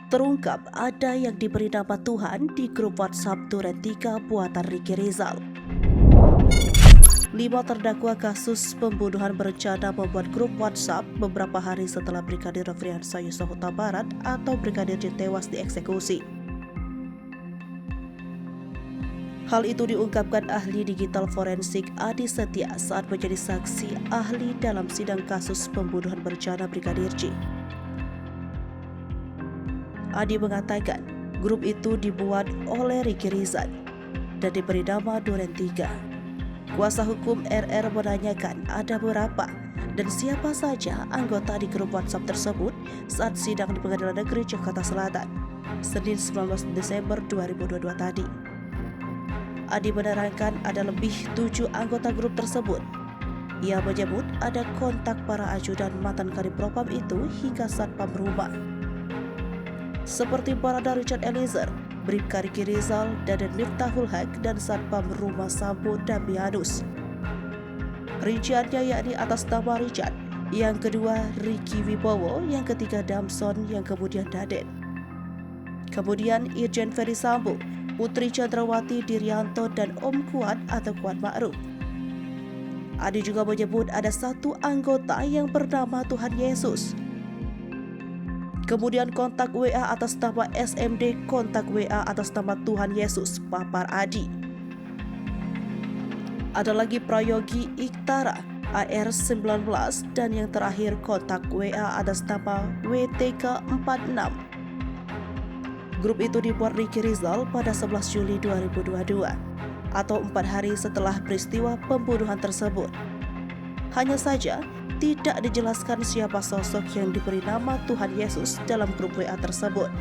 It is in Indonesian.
Terungkap ada yang diberi nama Tuhan di grup WhatsApp Duren 3 buatan Ricky Rizal. 5 terdakwa kasus pembunuhan berencana membuat grup WhatsApp beberapa hari setelah Brigadir Nofriansah Yosua Huta Barat atau Brigadir J tewas dieksekusi. Hal itu diungkapkan ahli digital forensik Adi Setia saat menjadi saksi ahli dalam sidang kasus pembunuhan berencana Brigadir J. Adi mengatakan grup itu dibuat oleh Ricky Rizal dan diberi nama Duren 3. Kuasa hukum RR menanyakan ada berapa dan siapa saja anggota di grup WhatsApp tersebut saat sidang di Pengadilan Negeri Jakarta Selatan, Senin 19 Desember 2022 tadi. Adi menerangkan ada lebih 7 anggota grup tersebut. Ia menyebut ada kontak para ajudan mantan Kadipropam itu hingga satpam rumah, seperti Barada Richard Eliezer, Bribka Ricky Rizal, Daden Miftahul Haq, dan satpam rumah Sambo Damianus. Rinciannya yakni atas nama Richard, yang kedua Ricky Wibowo, yang ketiga Damson, yang kemudian Daden. Kemudian Irjen Ferry Sambo, Putri Chandrawati Diryanto, dan Om Kuat atau Kuat Ma'ruf. Adi juga menyebut ada satu anggota yang bernama Tuhan Yesus. Kemudian kontak WA atas nama SMD, kontak WA atas nama Tuhan Yesus, papar Adi. Ada lagi Prayogi Iktara, AR19, dan yang terakhir kontak WA atas nama WTK46. Grup itu dibuat Ricky Rizal pada 11 Juli 2022, atau 4 hari setelah peristiwa pembunuhan tersebut. Hanya saja, tidak dijelaskan siapa sosok yang diberi nama Tuhan Yesus dalam grup WA tersebut.